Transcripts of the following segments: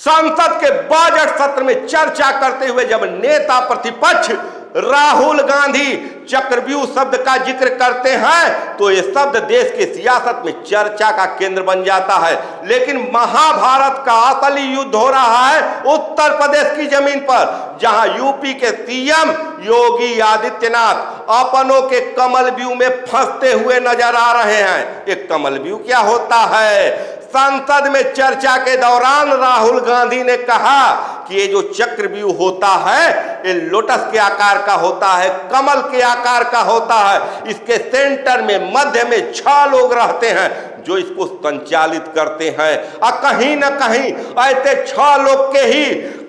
संसद के बजट सत्र में चर्चा करते हुए जब नेता प्रतिपक्ष राहुल गांधी चक्रव्यूह शब्द का जिक्र करते हैं तो ये शब्द देश की सियासत में चर्चा का केंद्र बन जाता है। लेकिन महाभारत का असली युद्ध हो रहा है उत्तर प्रदेश की जमीन पर, जहां यूपी के सीएम योगी आदित्यनाथ अपनों के कमल व्यूह में फंसते हुए नजर आ रहे हैं। एक कमल व्यूह क्या होता है? संसद में चर्चा के दौरान राहुल गांधी ने कहा कि ये जो चक्रव्यूह होता है ये लोटस के आकार का होता है, कमल के आकार का होता है। इसके सेंटर में मध्य में 6 लोग रहते हैं जो इसको संचालित करते हैं और कहीं ना कहीं ऐसे 6 लोग के ही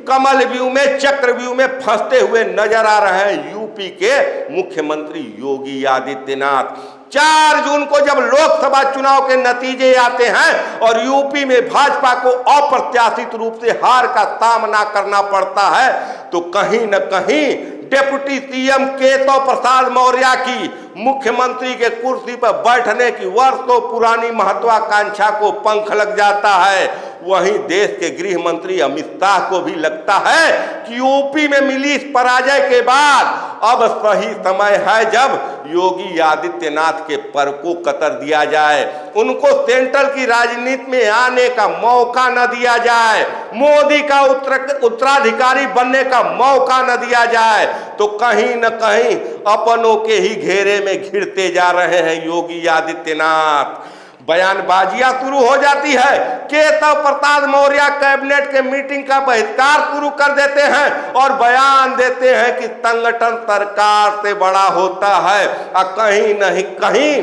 कमल व्यू में चक्रव्यूह में फंसते हुए नजर आ रहे हैं यूपी के मुख्यमंत्री योगी आदित्यनाथ। 4 जून को जब लोकसभा चुनाव के नतीजे आते हैं और यूपी में भाजपा को अप्रत्याशित रूप से हार का सामना करना पड़ता है तो कहीं न कहीं डिप्टी सीएम केशव प्रसाद मौर्य की मुख्यमंत्री के कुर्सी पर बैठने की वर्षों पुरानी महत्वाकांक्षा को पंख लग जाता है। वहीं देश के गृह मंत्री अमित शाह को भी लगता है कि यूपी में मिली इस पराजय के बाद अब सही समय है जब योगी आदित्यनाथ के पर को कतर दिया जाए, उनको सेंट्रल की राजनीति में आने का मौका न दिया जाए, मोदी का उत्तराधिकारी बनने का मौका न दिया जाए तो कहीं न कहीं अपनों के ही घेरे में घिरते जा रहे हैं योगी आदित्यनाथ। बयानबाजियां शुरू हो जाती है। केशव प्रसाद मौर्य कैबिनेट के मीटिंग का बहिष्कार शुरू कर देते हैं और बयान देते हैं कि संगठन सरकार से बड़ा होता है और कहीं नहीं कहीं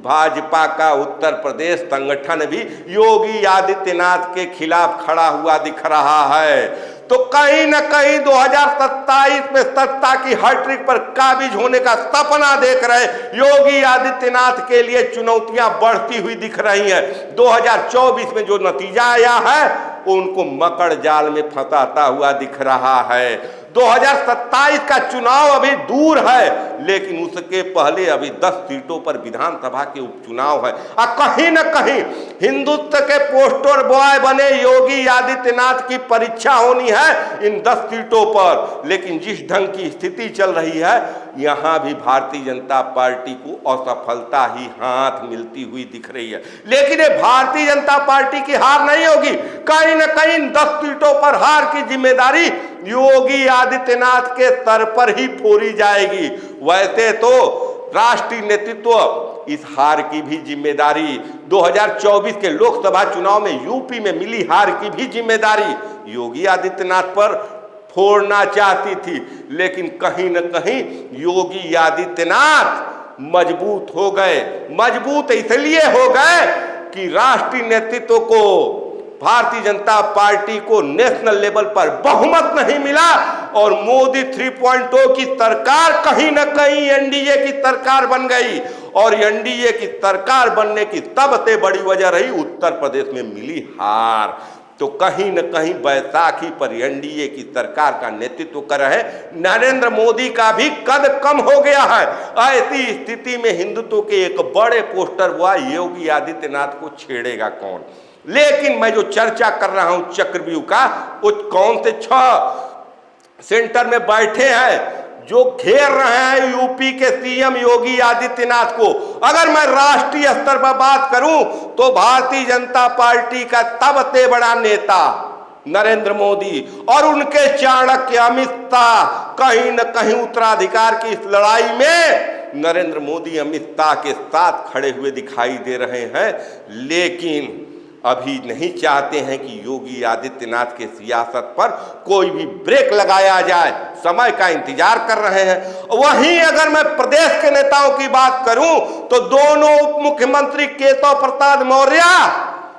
भाजपा का उत्तर प्रदेश संगठन भी योगी आदित्यनाथ के खिलाफ खड़ा हुआ दिख रहा है। तो कहीं न कहीं 2027 में सत्ता की हैट्रिक पर काबिज होने का सपना देख रहे योगी आदित्यनाथ के लिए चुनौतियां बढ़ती हुई दिख रही हैं। 2024 में जो नतीजा आया है उनको मकड़ जाल में फंसाता हुआ दिख रहा है। 2027 का चुनाव अभी दूर है लेकिन उसके पहले अभी 10 सीटों पर विधानसभा के उपचुनाव है और कहीं न कहीं हिंदुत्व के पोस्टर बॉय बने योगी आदित्यनाथ की परीक्षा होनी है इन 10 सीटों पर। लेकिन जिस ढंग की स्थिति चल रही है यहां भी भारतीय जनता पार्टी को असफलता ही हाथ मिलती हुई दिख रही है। लेकिन ये भारतीय जनता पार्टी की हार नहीं होगी, कहीं न कहीं 10 सीटों पर हार की जिम्मेदारी योगी आदित्यनाथ के सर पर ही फोड़ी जाएगी। वैसे तो राष्ट्रीय नेतृत्व इस हार की भी जिम्मेदारी 2024 के लोकसभा चुनाव में यूपी में मिली हार की भी जिम्मेदारी योगी आदित्यनाथ पर फोड़ना चाहती थी। लेकिन कहीं न कहीं योगी आदित्यनाथ मजबूत हो गए। मजबूत इसलिए हो गए कि राष्ट्रीय नेतृत्व को भारतीय जनता पार्टी को नेशनल लेवल पर बहुमत नहीं मिला और मोदी 3.0 की सरकार कहीं न कहीं एनडीए की सरकार बन गई और एनडीए की सरकार बनने की सबसे बड़ी वजह रही उत्तर प्रदेश में मिली हार। तो कहीं न कहीं बैसाखी पर एनडीए की सरकार का नेतृत्व कर रहे नरेंद्र मोदी का भी कद कम हो गया है। ऐसी स्थिति में हिंदुत्व के एक बड़े पोस्टर बॉय योगी आदित्यनाथ को छेड़ेगा कौन? लेकिन मैं जो चर्चा कर रहा हूं चक्रव्यूह का, वो कौन से 6 सेंटर में बैठे हैं जो घेर रहे हैं यूपी के सीएम योगी आदित्यनाथ को। अगर मैं राष्ट्रीय स्तर पर बात करूं तो भारतीय जनता पार्टी का सबसे बड़ा नेता नरेंद्र मोदी और उनके चाणक्य अमित शाह कहीं न कहीं उत्तराधिकार की इस लड़ाई में नरेंद्र मोदी अमित शाह के साथ खड़े हुए दिखाई दे रहे हैं। लेकिन अभी नहीं चाहते हैं कि योगी आदित्यनाथ के सियासत पर कोई भी ब्रेक लगाया जाए, समय का इंतजार कर रहे हैं। वहीं अगर मैं प्रदेश के नेताओं की बात करूं तो दोनों उप मुख्यमंत्री केशव प्रसाद मौर्य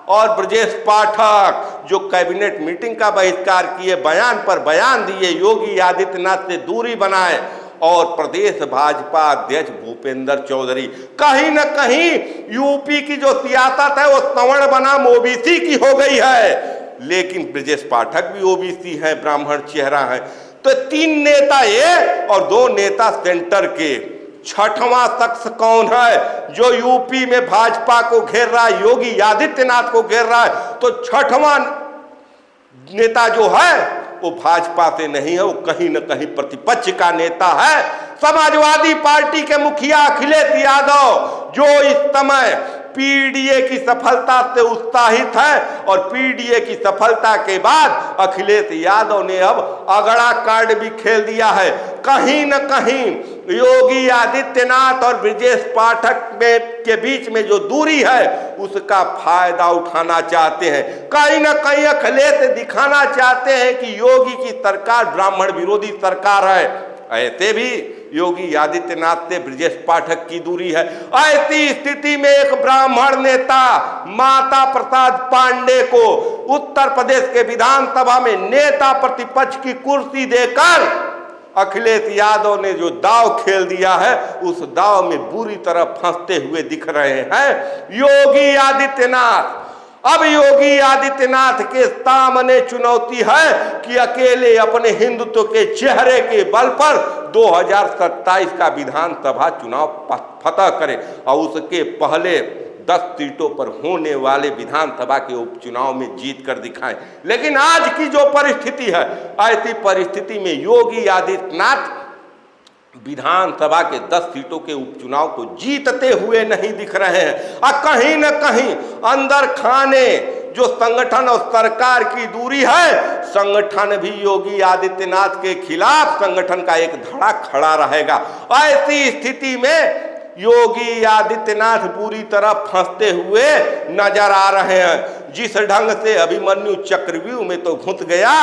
और ब्रजेश पाठक जो कैबिनेट मीटिंग का बहिष्कार किए, बयान पर बयान दिए, योगी आदित्यनाथ से दूरी बनाए और प्रदेश भाजपा अध्यक्ष भूपेंद्र चौधरी कहीं न कहीं यूपी की जो सियासत है वो सवर्ण बनाम ओबीसी की हो गई है। लेकिन ब्रजेश पाठक भी ओबीसी है, ब्राह्मण चेहरा है। तो 3 नेता ये और 2 नेता सेंटर के। 6वां शख्स कौन है जो यूपी में भाजपा को घेर रहा है, योगी आदित्यनाथ को घेर रहा है? तो 6वां नेता जो है वो भाजपा से नहीं है, वो कहीं न कहीं प्रतिपक्ष का नेता है। समाजवादी पार्टी के मुखिया अखिलेश यादव जो इस समय पीडीए की सफलता से उत्साहित है और पीडीए की सफलता के बाद अखिलेश यादव ने अब अगड़ा कार्ड भी खेल दिया है। कहीं न कहीं योगी आदित्यनाथ और ब्रजेश पाठक के बीच में जो दूरी है उसका फायदा उठाना चाहते हैं। कहीं न कहीं अखिलेश दिखाना चाहते हैं कि योगी की सरकार ब्राह्मण विरोधी सरकार है। ऐसे भी योगी आदित्यनाथ से ब्रजेश पाठक की दूरी है। ऐसी स्थिति में एक ब्राह्मण नेता माता प्रसाद पांडे को उत्तर प्रदेश के विधानसभा में नेता प्रतिपक्ष की कुर्सी देकर अखिलेश यादव ने जो दांव खेल दिया है उस दांव में बुरी तरह फंसते हुए दिख रहे हैं योगी आदित्यनाथ। अब योगी आदित्यनाथ के सामने चुनौती है कि अकेले अपने हिंदुत्व के चेहरे के बल पर 2027 का विधानसभा चुनाव फतह करे और उसके पहले 10 सीटों पर होने वाले विधानसभा के उपचुनाव में जीत कर दिखाएं। लेकिन आज की जो परिस्थिति है, ऐसी परिस्थिति में योगी आदित्यनाथ विधानसभा के 10 सीटों के उपचुनाव को जीतते हुए नहीं दिख रहे हैं। और कहीं न कहीं अंदर खाने जो संगठन और सरकार की दूरी है, संगठन भी योगी आदित्यनाथ के खिलाफ संगठन का एक धड़ा खड़ा रहेगा। ऐसी स्थिति में योगी आदित्यनाथ पूरी तरह फंसते हुए नजर आ रहे हैं। जिस ढंग से अभिमन्यु चक्रव्यूह में तो घुस गया,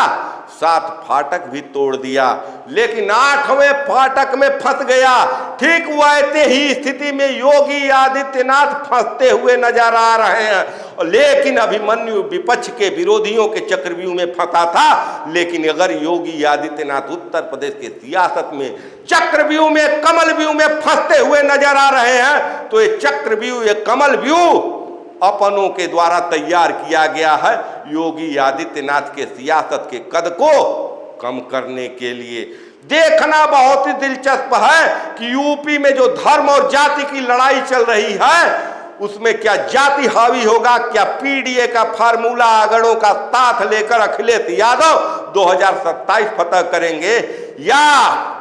7 फाटक भी तोड़ दिया, लेकिन 8वें फाटक में फंस गया। ठीक वैसे ही स्थिति में योगी आदित्यनाथ फंसते हुए नजर आ रहे हैं। लेकिन अभिमन्यु विपक्ष के विरोधियों के चक्रव्यूह में फंसा था, लेकिन अगर योगी आदित्यनाथ उत्तर प्रदेश के सियासत में चक्रव्यूह में कमल व्यूह में फंसते हुए नजर आ रहे हैं, तो ये चक्रव्यूह ये कमल व्यूह अपनों के द्वारा तैयार किया गया है योगी आदित्यनाथ के सियासत के कद को कम करने के लिए। देखना बहुत ही दिलचस्प है कि यूपी में जो धर्म और जाति की लड़ाई चल रही है उसमें क्या जाति हावी होगा, क्या पीडीए का फार्मूला अगड़ों का साथ लेकर अखिलेश यादव 2027 फतह करेंगे, या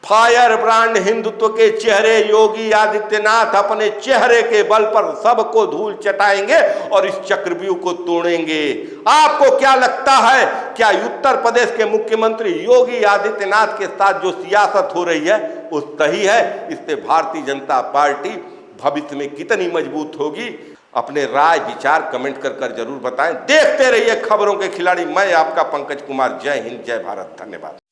फायर ब्रांड हिंदुत्व के चेहरे योगी आदित्यनाथ अपने चेहरे के बल पर सबको धूल चटाएंगे और इस चक्रव्यूह को तोड़ेंगे। आपको क्या लगता है, क्या उत्तर प्रदेश के मुख्यमंत्री योगी आदित्यनाथ के साथ जो सियासत हो रही है वो सही है? इससे भारतीय जनता पार्टी भविष्य में कितनी मजबूत होगी? अपने राय विचार कमेंट कर जरूर बताएं। देखते रहिए खबरों के खिलाड़ी। मैं आपका पंकज कुमार। जय हिंद, जय भारत, धन्यवाद।